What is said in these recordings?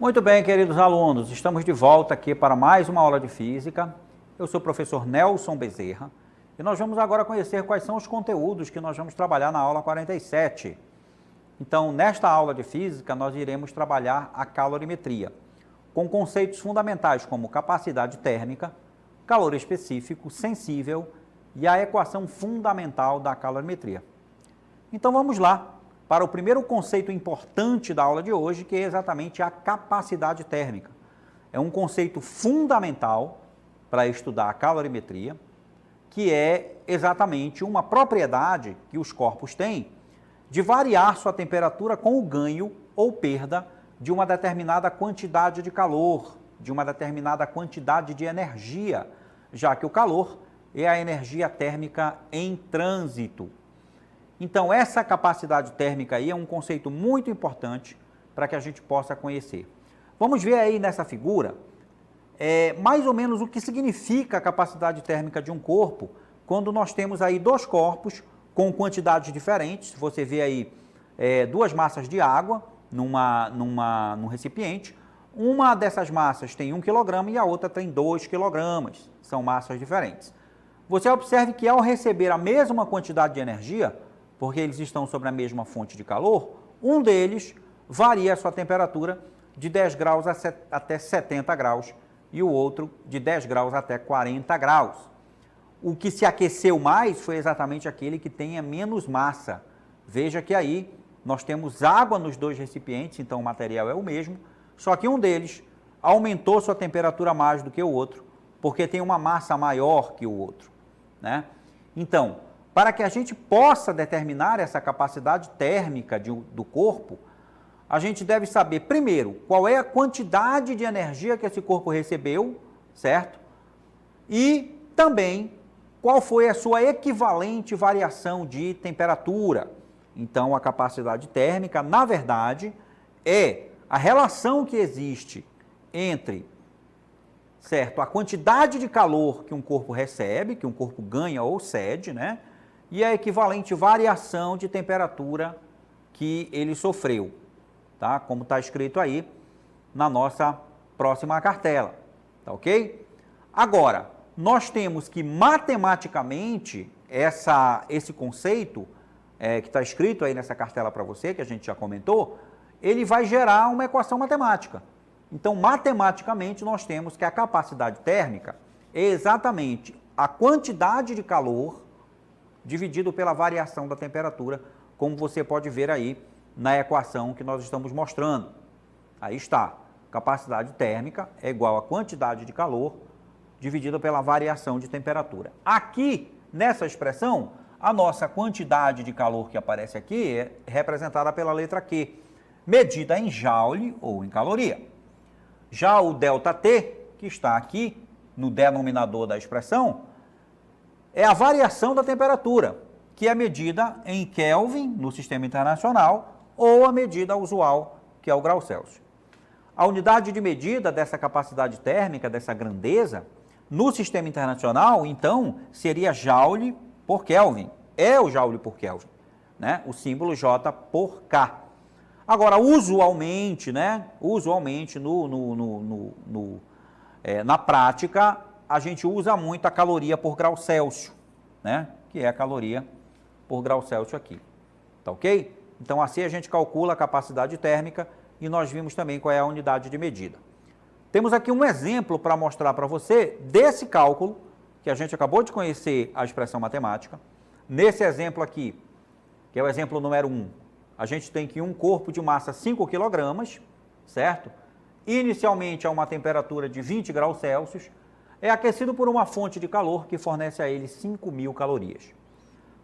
Muito bem, queridos alunos, estamos de volta aqui para mais uma aula de Física. Eu sou o professor Nelson Bezerra e nós vamos agora conhecer quais são os conteúdos que nós vamos trabalhar na aula 47. Então, nesta aula de Física, nós iremos trabalhar a calorimetria, com conceitos fundamentais como capacidade térmica, calor específico, sensível e a equação fundamental da calorimetria. Então, vamos lá para o primeiro conceito importante da aula de hoje, que é exatamente a capacidade térmica. É um conceito fundamental para estudar a calorimetria, que é exatamente uma propriedade que os corpos têm de variar sua temperatura com o ganho ou perda de uma determinada quantidade de calor, de uma determinada quantidade de energia, já que o calor é a energia térmica em trânsito. Então, essa capacidade térmica aí é um conceito muito importante para que a gente possa conhecer. Vamos ver aí nessa figura, mais ou menos o que significa a capacidade térmica de um corpo, quando nós temos aí dois corpos com quantidades diferentes. Você vê aí duas massas de água num recipiente. Uma dessas massas tem 1 kg e a outra tem 2 kg. São massas diferentes. Você observe que ao receber a mesma quantidade de energia, porque eles estão sobre a mesma fonte de calor, um deles varia a sua temperatura de 10 graus até 70 graus e o outro de 10 graus até 40 graus. O que se aqueceu mais foi exatamente aquele que tenha menos massa. Veja que aí nós temos água nos dois recipientes, então o material é o mesmo, só que um deles aumentou sua temperatura mais do que o outro, porque tem uma massa maior que o outro, né? Então, para que a gente possa determinar essa capacidade térmica do corpo, a gente deve saber, primeiro, qual é a quantidade de energia que esse corpo recebeu, certo? E também qual foi a sua equivalente variação de temperatura. Então, a capacidade térmica, na verdade, é a relação que existe entre, certo, a quantidade de calor que um corpo recebe, que um corpo ganha ou cede, né? E a equivalente variação de temperatura que ele sofreu, tá? Como está escrito aí na nossa próxima cartela, tá ok? Agora, nós temos que matematicamente esse conceito que está escrito aí nessa cartela para você, que a gente já comentou, ele vai gerar uma equação matemática. Então, matematicamente, nós temos que a capacidade térmica é exatamente a quantidade de calor dividido pela variação da temperatura, como você pode ver aí na equação que nós estamos mostrando. Aí está, capacidade térmica é igual a quantidade de calor dividida pela variação de temperatura. Aqui, nessa expressão, a nossa quantidade de calor que aparece aqui é representada pela letra Q, medida em joule ou em caloria. Já o ΔT, que está aqui no denominador da expressão, é a variação da temperatura, que é medida em Kelvin, no Sistema Internacional, ou a medida usual, que é o grau Celsius. A unidade de medida dessa capacidade térmica, dessa grandeza, no Sistema Internacional, então, seria Joule por Kelvin. É o Joule por Kelvin, né? O símbolo J por K. Agora, usualmente, né? Usualmente, na prática, a gente usa muito a caloria por grau Celsius, né? Que é a caloria por grau Celsius aqui, tá ok? Então, assim a gente calcula a capacidade térmica e nós vimos também qual é a unidade de medida. Temos aqui um exemplo para mostrar para você desse cálculo, que a gente acabou de conhecer a expressão matemática. Nesse exemplo aqui, que é o exemplo número 1, a gente tem que um corpo de massa 5 kg, certo? Inicialmente a uma temperatura de 20 graus Celsius, é aquecido por uma fonte de calor que fornece a ele 5.000 calorias.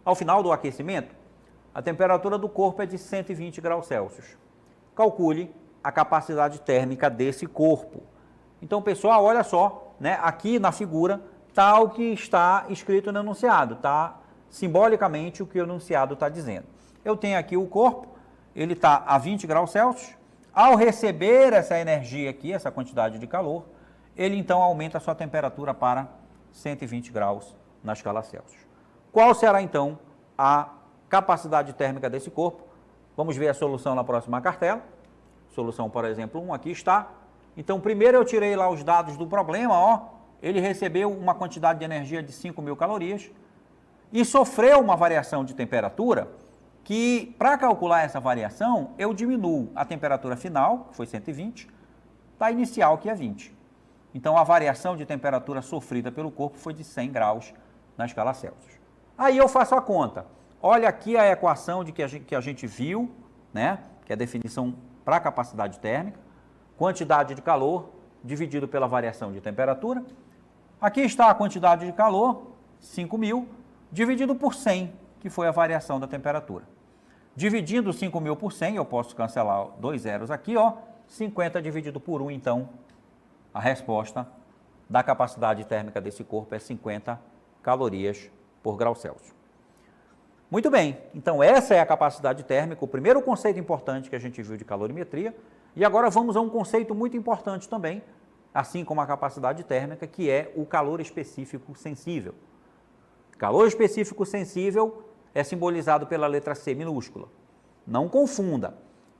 Ao final do aquecimento, a temperatura do corpo é de 120 graus Celsius. Calcule a capacidade térmica desse corpo. Então, pessoal, olha só, né? Aqui na figura está o que está escrito no enunciado, tá? Simbolicamente o que o enunciado está dizendo. Eu tenho aqui o corpo, ele está a 20 graus Celsius. Ao receber essa energia aqui, essa quantidade de calor, ele então aumenta a sua temperatura para 120 graus na escala Celsius. Qual será então a capacidade térmica desse corpo? Vamos ver a solução na próxima cartela. Solução, por exemplo, 1, aqui está. Então, primeiro eu tirei lá os dados do problema, ó. Ele recebeu uma quantidade de energia de 5.000 calorias e sofreu uma variação de temperatura que, para calcular essa variação, eu diminuo a temperatura final, que foi 120, da inicial, que é 20. Então, a variação de temperatura sofrida pelo corpo foi de 100 graus na escala Celsius. Aí eu faço a conta. Olha aqui a equação de que a gente viu, né? Que é a definição para a capacidade térmica. Quantidade de calor dividido pela variação de temperatura. Aqui está a quantidade de calor, 5.000, dividido por 100, que foi a variação da temperatura. Dividindo 5.000 por 100, eu posso cancelar 2 zeros aqui, ó. 50 dividido por 1, então, a resposta da capacidade térmica desse corpo é 50 calorias por grau Celsius. Muito bem, então essa é a capacidade térmica, o primeiro conceito importante que a gente viu de calorimetria. E agora vamos a um conceito muito importante também, assim como a capacidade térmica, que é o calor específico sensível. Calor específico sensível é simbolizado pela letra C minúscula. Não confunda.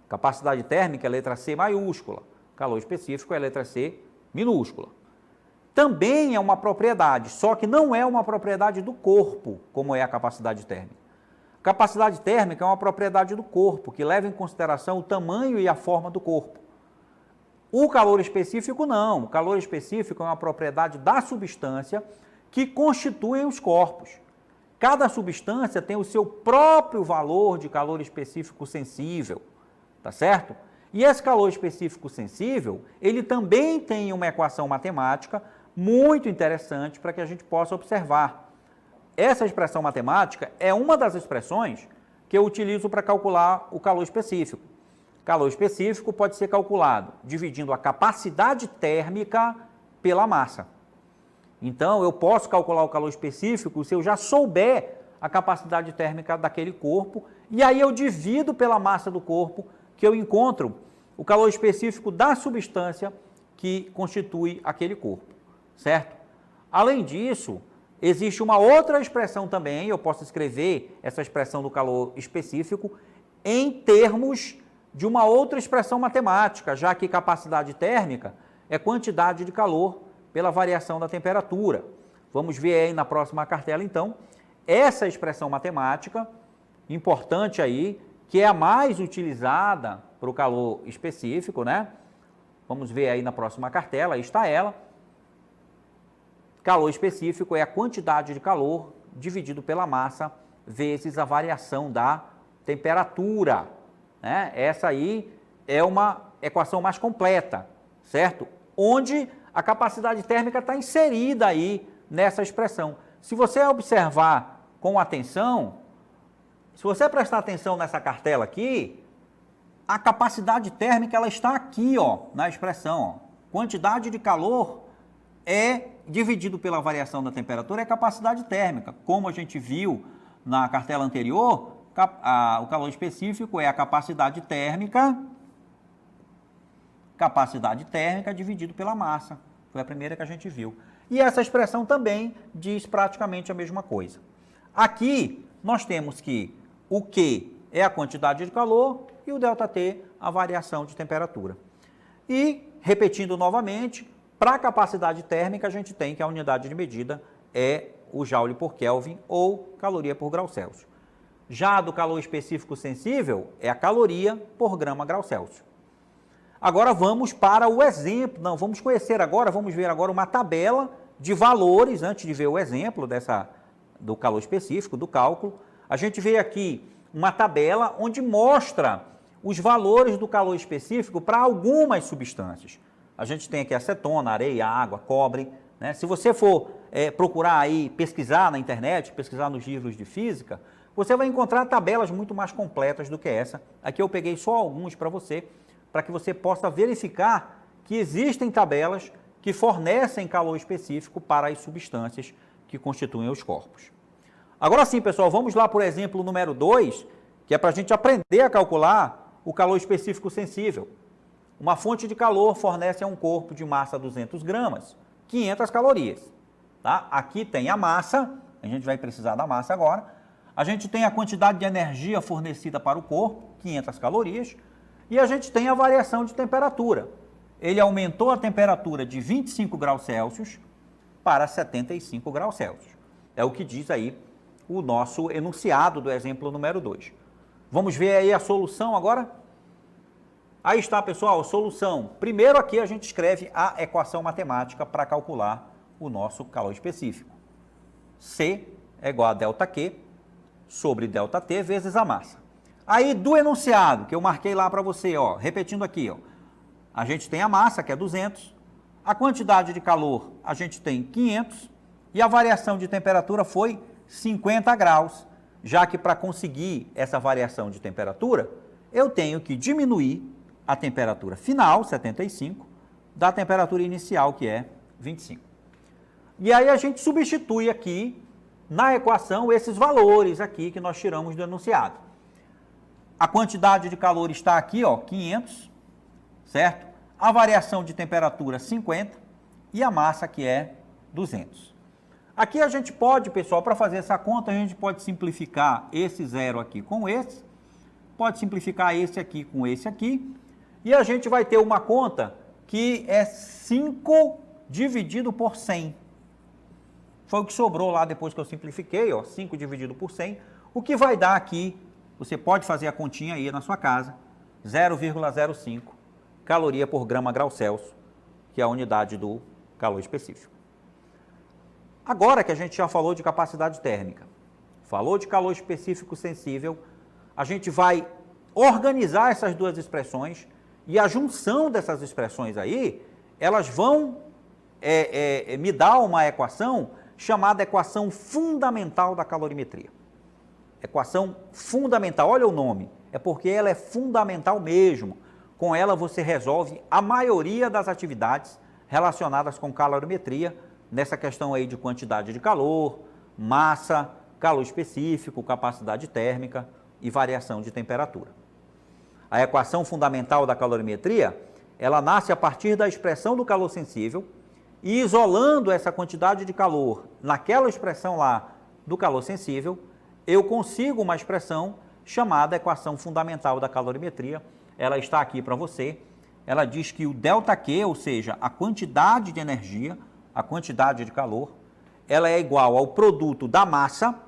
Capacidade térmica é letra C maiúscula. Calor específico é letra C minúscula. Também é uma propriedade, só que não é uma propriedade do corpo, como é a capacidade térmica. Capacidade térmica é uma propriedade do corpo, que leva em consideração o tamanho e a forma do corpo. O calor específico não. O calor específico é uma propriedade da substância que constituem os corpos. Cada substância tem o seu próprio valor de calor específico sensível, tá certo? E esse calor específico sensível, ele também tem uma equação matemática muito interessante para que a gente possa observar. Essa expressão matemática é uma das expressões que eu utilizo para calcular o calor específico. Calor específico pode ser calculado dividindo a capacidade térmica pela massa. Então, eu posso calcular o calor específico se eu já souber a capacidade térmica daquele corpo, e aí eu divido pela massa do corpo, que eu encontro o calor específico da substância que constitui aquele corpo, certo? Além disso, existe uma outra expressão também, eu posso escrever essa expressão do calor específico em termos de uma outra expressão matemática, já que capacidade térmica é quantidade de calor pela variação da temperatura. Vamos ver aí na próxima cartela, então, essa expressão matemática, importante aí, que é a mais utilizada para o calor específico, né? Vamos ver aí na próxima cartela, aí está ela. Calor específico é a quantidade de calor dividido pela massa vezes a variação da temperatura, né? Essa aí é uma equação mais completa, certo? Onde a capacidade térmica está inserida aí nessa expressão. Se você observar com atenção, se você prestar atenção nessa cartela aqui, a capacidade térmica ela está aqui, ó, na expressão. Ó. Quantidade de calor é dividido pela variação da temperatura é capacidade térmica. Como a gente viu na cartela anterior, o calor específico é a capacidade térmica dividido pela massa. Foi a primeira que a gente viu. E essa expressão também diz praticamente a mesma coisa. Aqui nós temos que o Q é a quantidade de calor e o ΔT a variação de temperatura. E, repetindo novamente, para a capacidade térmica a gente tem que a unidade de medida é o Joule por Kelvin ou caloria por grau Celsius. Já do calor específico sensível é a caloria por grama grau Celsius. Agora vamos para o exemplo, vamos ver agora uma tabela de valores, antes de ver o exemplo do calor específico, do cálculo. A gente vê aqui uma tabela onde mostra os valores do calor específico para algumas substâncias. A gente tem aqui acetona, areia, água, cobre, né? Se você for procurar aí, pesquisar na internet, pesquisar nos livros de física, você vai encontrar tabelas muito mais completas do que essa. Aqui eu peguei só alguns para que você possa verificar que existem tabelas que fornecem calor específico para as substâncias que constituem os corpos. Agora sim, pessoal, vamos lá por exemplo número 2, que é para a gente aprender a calcular o calor específico sensível. Uma fonte de calor fornece a um corpo de massa 200 gramas, 500 calorias. Tá? Aqui tem a massa, a gente vai precisar da massa agora. A gente tem a quantidade de energia fornecida para o corpo, 500 calorias. E a gente tem a variação de temperatura. Ele aumentou a temperatura de 25 graus Celsius para 75 graus Celsius. É o que diz aí o nosso enunciado do exemplo número 2. Vamos ver aí a solução agora? Aí está, pessoal, a solução. Primeiro aqui a gente escreve a equação matemática para calcular o nosso calor específico. C é igual a ΔQ sobre ΔT vezes a massa. Aí do enunciado, que eu marquei lá para você, ó, repetindo aqui, ó, a gente tem a massa, que é 200, a quantidade de calor a gente tem 500 e a variação de temperatura foi 50 graus, já que para conseguir essa variação de temperatura, eu tenho que diminuir a temperatura final, 75, da temperatura inicial, que é 25. E aí a gente substitui aqui na equação esses valores aqui que nós tiramos do enunciado. A quantidade de calor está aqui, ó, 500, certo? A variação de temperatura 50 e a massa que é 200. Aqui a gente pode, pessoal, para fazer essa conta, a gente pode simplificar esse zero aqui com esse, pode simplificar esse aqui com esse aqui, e a gente vai ter uma conta que é 5 dividido por 100. Foi o que sobrou lá depois que eu simplifiquei, ó, 5 dividido por 100, o que vai dar aqui, você pode fazer a continha aí na sua casa, 0,05 caloria por grama grau Celsius, que é a unidade do calor específico. Agora que a gente já falou de capacidade térmica, falou de calor específico sensível, a gente vai organizar essas duas expressões e a junção dessas expressões aí, elas vão me dar uma equação chamada equação fundamental da calorimetria. Equação fundamental, olha o nome, é porque ela é fundamental mesmo. Com ela você resolve a maioria das atividades relacionadas com calorimetria, nessa questão aí de quantidade de calor, massa, calor específico, capacidade térmica e variação de temperatura. A equação fundamental da calorimetria, ela nasce a partir da expressão do calor sensível e isolando essa quantidade de calor naquela expressão lá do calor sensível, eu consigo uma expressão chamada equação fundamental da calorimetria. Ela está aqui para você. Ela diz que o ΔQ, ou seja, a quantidade de energia, a quantidade de calor, ela é igual ao produto da massa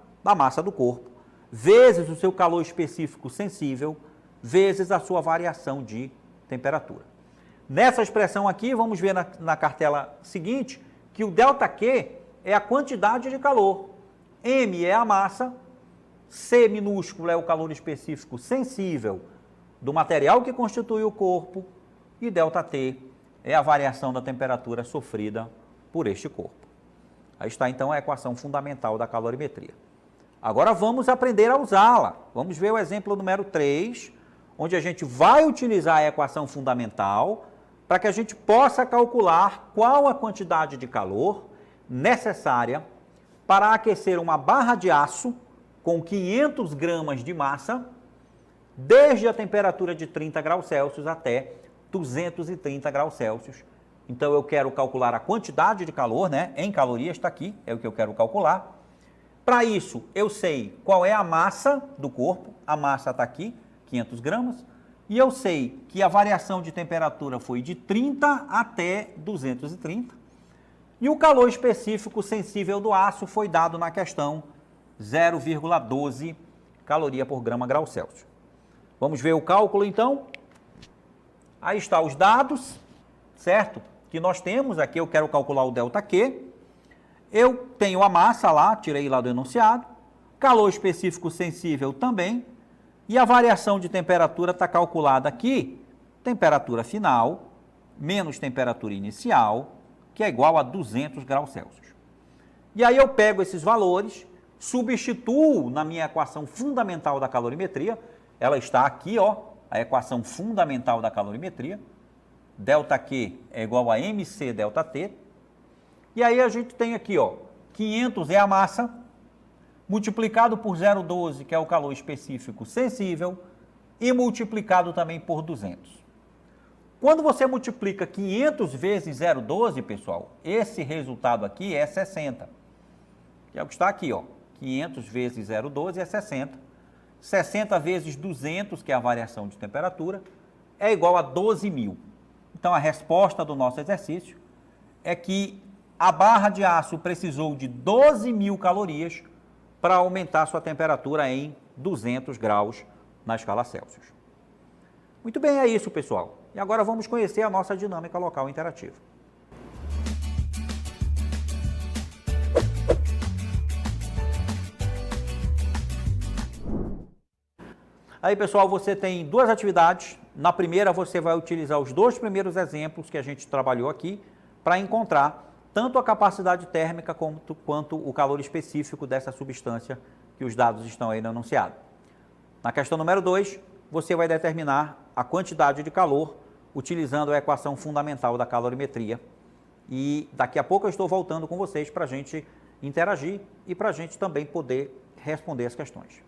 do corpo, vezes o seu calor específico sensível, vezes a sua variação de temperatura. Nessa expressão aqui, vamos ver na cartela seguinte, que o ΔQ é a quantidade de calor, M é a massa, C minúsculo é o calor específico sensível do material que constitui o corpo e ΔT é a variação da temperatura sofrida por este corpo. Aí está então a equação fundamental da calorimetria. Agora vamos aprender a usá-la. Vamos ver o exemplo número 3, onde a gente vai utilizar a equação fundamental para que a gente possa calcular qual a quantidade de calor necessária para aquecer uma barra de aço com 500 gramas de massa, desde a temperatura de 30 graus Celsius até 230 graus Celsius. Então, eu quero calcular a quantidade de calor, né? Em calorias, está aqui, é o que eu quero calcular. Para isso, eu sei qual é a massa do corpo, a massa está aqui, 500 gramas, e eu sei que a variação de temperatura foi de 30 até 230, e o calor específico sensível do aço foi dado na questão 0,12 caloria por grama grau Celsius. Vamos ver o cálculo, então. Aí estão os dados, certo? Que nós temos aqui, eu quero calcular o ΔQ. Eu tenho a massa lá, tirei lá do enunciado. Calor específico sensível também. E a variação de temperatura está calculada aqui. Temperatura final menos temperatura inicial, que é igual a 200 graus Celsius. E aí eu pego esses valores, substituo na minha equação fundamental da calorimetria. Ela está aqui, ó, a equação fundamental da calorimetria. ΔQ é igual a MC ΔT. E aí a gente tem aqui, ó, 500 é a massa, multiplicado por 0,12, que é o calor específico sensível, e multiplicado também por 200. Quando você multiplica 500 vezes 0,12, pessoal, esse resultado aqui é 60. Que é o que está aqui, ó. 500 vezes 0,12 é 60. 60 vezes 200, que é a variação de temperatura, é igual a 12.000. Então, a resposta do nosso exercício é que a barra de aço precisou de 12.000 calorias para aumentar sua temperatura em 200 graus na escala Celsius. Muito bem, é isso, pessoal. E agora vamos conhecer a nossa dinâmica local interativa. Aí, pessoal, você tem duas atividades. Na primeira, você vai utilizar os dois primeiros exemplos que a gente trabalhou aqui para encontrar tanto a capacidade térmica quanto o calor específico dessa substância que os dados estão aí no enunciado. Na questão número 2, você vai determinar a quantidade de calor utilizando a equação fundamental da calorimetria. E daqui a pouco eu estou voltando com vocês para a gente interagir e para a gente também poder responder as questões.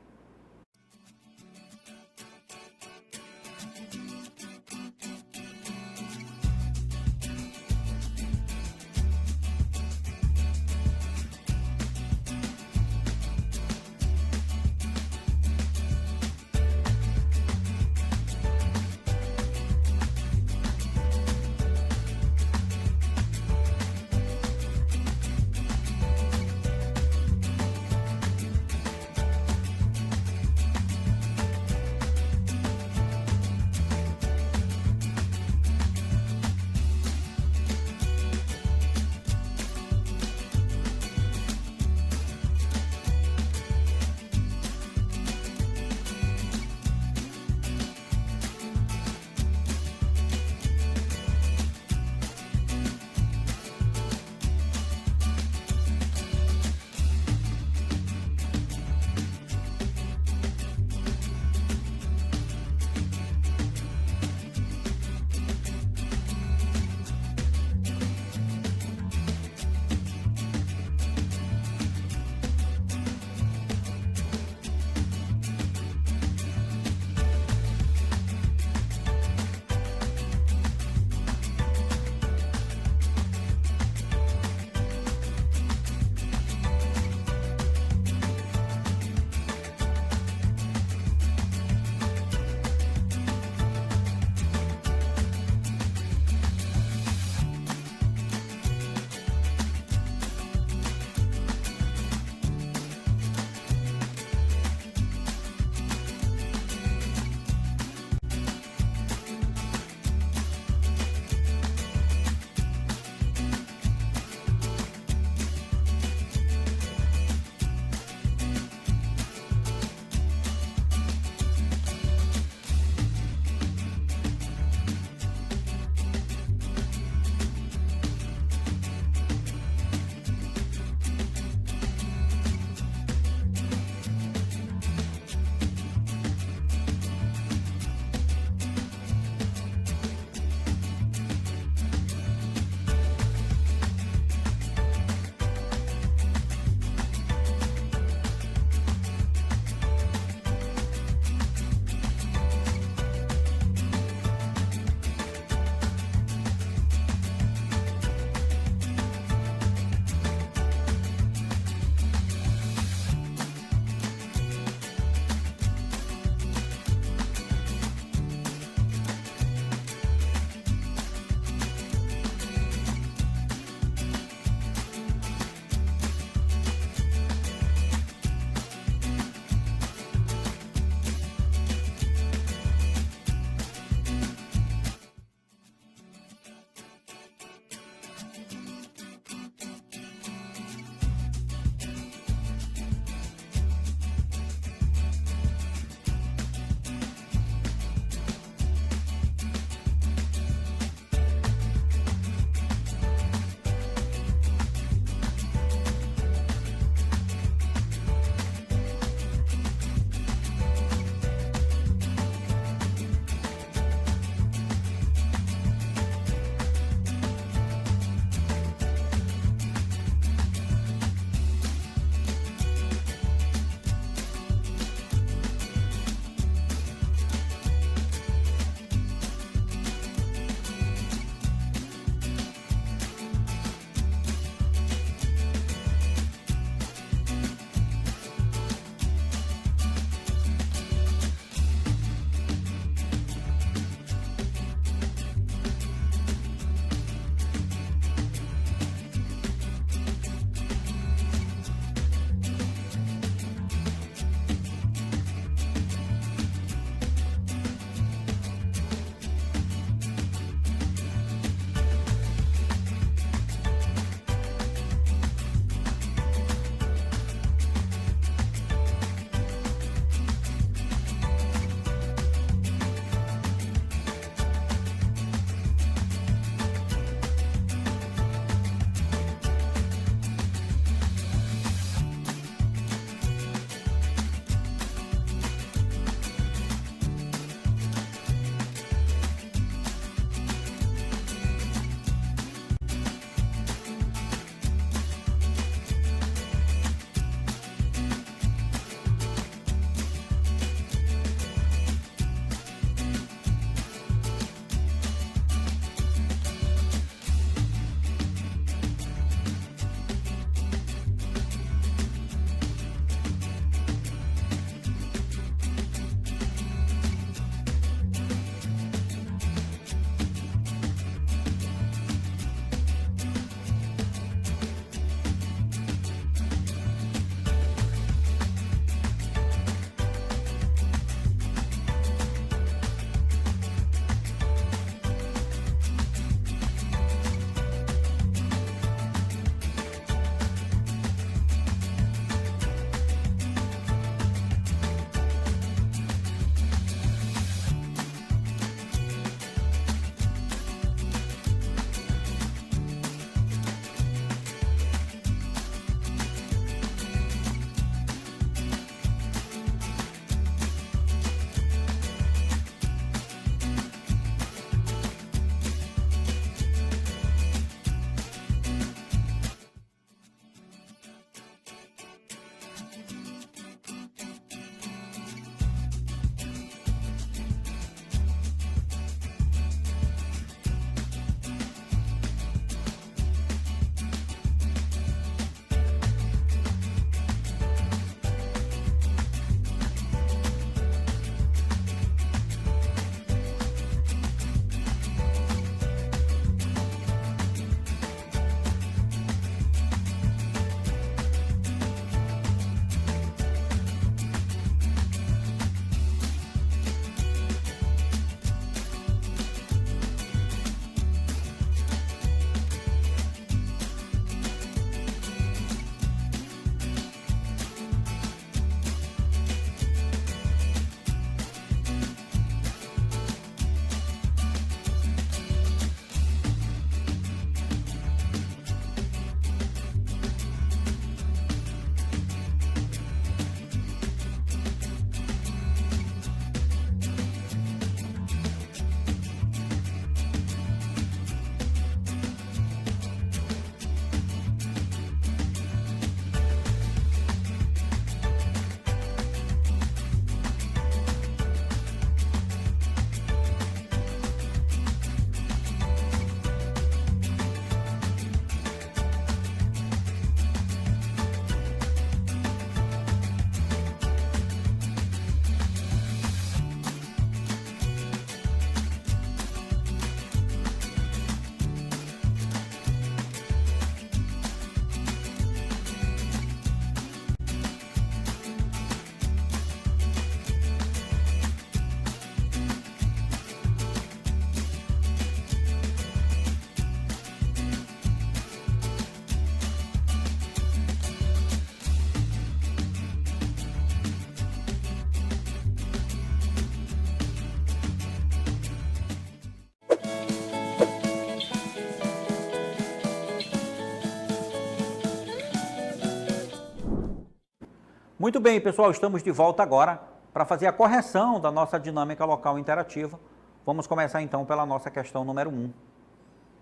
Muito bem, pessoal, estamos de volta agora para fazer a correção da nossa dinâmica local interativa. Vamos começar então pela nossa questão número 1.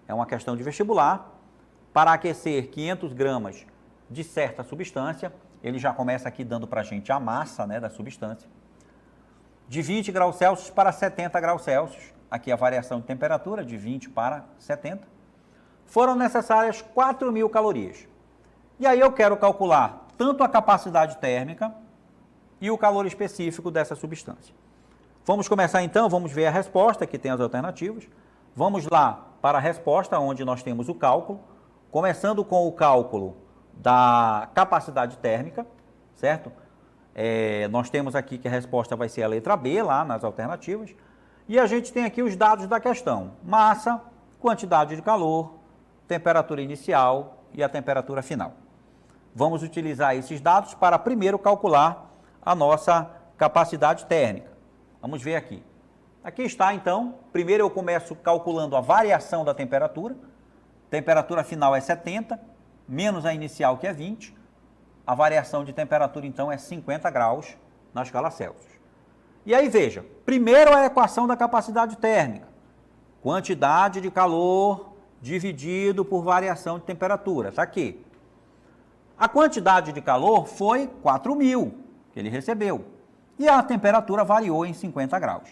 É uma questão de vestibular. Para aquecer 500 gramas de certa substância, ele já começa aqui dando para a gente a massa, né, da substância. De 20 graus Celsius para 70 graus Celsius, aqui a variação de temperatura de 20 para 70, foram necessárias 4.000 calorias. E aí eu quero calcular tanto a capacidade térmica e o calor específico dessa substância. Vamos começar então, vamos ver a resposta, que tem as alternativas. Vamos lá para a resposta, onde nós temos o cálculo, começando com o cálculo da capacidade térmica, certo? Nós temos aqui que a resposta vai ser a letra B, lá nas alternativas. E a gente tem aqui os dados da questão: massa, quantidade de calor, temperatura inicial e a temperatura final. Vamos utilizar esses dados para primeiro calcular a nossa capacidade térmica. Vamos ver aqui. Aqui está, então, primeiro eu começo calculando a variação da temperatura. Temperatura final é 70, menos a inicial, que é 20. A variação de temperatura, então, é 50 graus na escala Celsius. E aí, veja, primeiro a equação da capacidade térmica. Quantidade de calor dividido por variação de temperatura. Está aqui. A quantidade de calor foi 4.000 que ele recebeu. E a temperatura variou em 50 graus.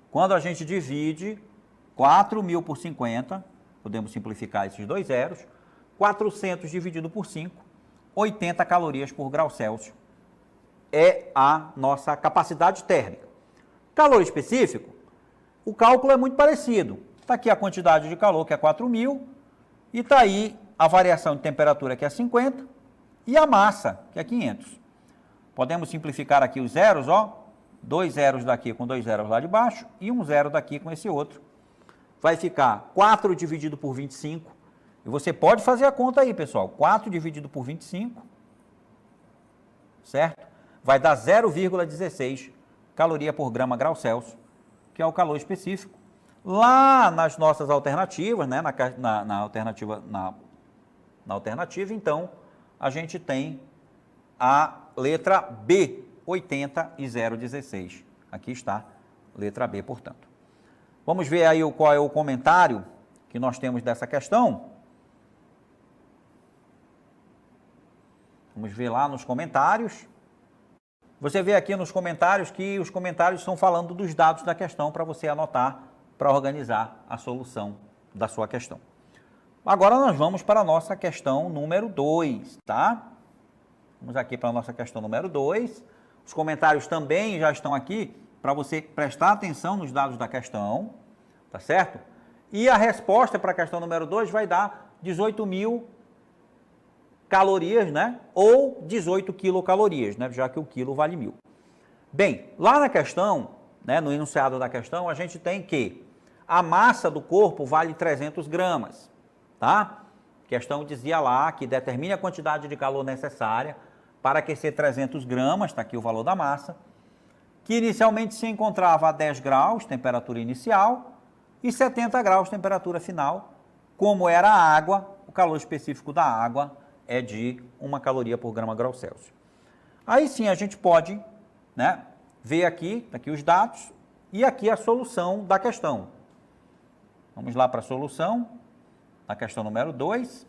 Quando a gente divide 4.000 por 50, podemos simplificar esses dois zeros, 400 dividido por 5, 80 calorias por grau Celsius é a nossa capacidade térmica. Calor específico, o cálculo é muito parecido. Está aqui a quantidade de calor, que é 4.000, e está aí a variação de temperatura, que é 50, e a massa, que é 500. Podemos simplificar aqui os zeros, ó, 2 zeros daqui com 2 zeros lá de baixo, e 1 zero daqui com esse outro. Vai ficar 4 dividido por 25, e você pode fazer a conta aí, pessoal. 4 dividido por 25, certo? Vai dar 0,16 caloria por grama grau Celsius, que é o calor específico. Lá nas nossas alternativas, né, na alternativa, então, a gente tem a letra B, 80 e 0,16. Aqui está, letra B, portanto. Vamos ver aí qual é o comentário que nós temos dessa questão. Vamos ver lá nos comentários. Você vê aqui nos comentários que os comentários estão falando dos dados da questão para você anotar, para organizar a solução da sua questão. Agora nós vamos para a nossa questão número 2, tá? Vamos aqui para a nossa questão número 2. Os comentários também já estão aqui para você prestar atenção nos dados da questão, tá certo? E a resposta para a questão número 2 vai dar 18.000 calorias, né? Ou 18 quilocalorias, né? Já que o quilo vale 1.000. Bem, lá na questão, né, no enunciado da questão, a gente tem que a massa do corpo vale 300 gramas, tá? A questão dizia lá que determine a quantidade de calor necessária para aquecer 300 gramas, está aqui o valor da massa, que inicialmente se encontrava a 10 graus, temperatura inicial, e 70 graus, temperatura final. Como era a água, o calor específico da água é de 1 caloria por grama grau Celsius. Aí sim a gente pode, né, ver aqui os dados e aqui a solução da questão. Vamos lá para a solução da questão número 2.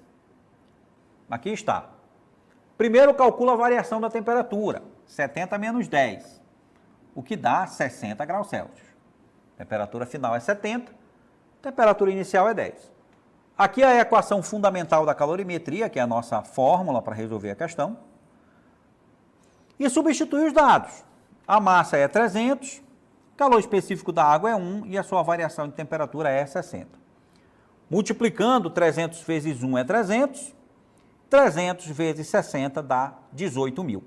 Aqui está. Primeiro calcula a variação da temperatura, 70 menos 10, o que dá 60 graus Celsius. Temperatura final é 70, temperatura inicial é 10. Aqui é a equação fundamental da calorimetria, que é a nossa fórmula para resolver a questão. E substitui os dados. A massa é 300, calor específico da água é 1 e a sua variação de temperatura é 60. Multiplicando, 300 vezes 1 é 300, 300 vezes 60 dá 18.000.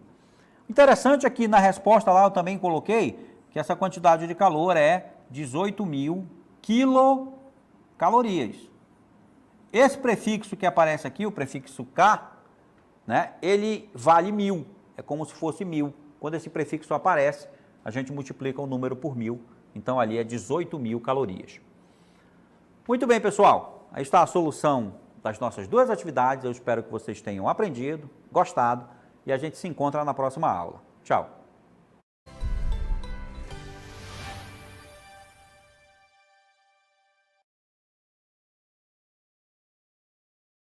Interessante aqui na resposta lá eu também coloquei que essa quantidade de calor é 18.000 quilocalorias. Esse prefixo que aparece aqui, o prefixo K, né, ele vale 1.000, é como se fosse 1.000. Quando esse prefixo aparece, a gente multiplica o número por 1.000, então ali é 18.000 calorias. Muito bem, pessoal, aí está a solução das nossas duas atividades. Eu espero que vocês tenham aprendido, gostado, e a gente se encontra na próxima aula. Tchau.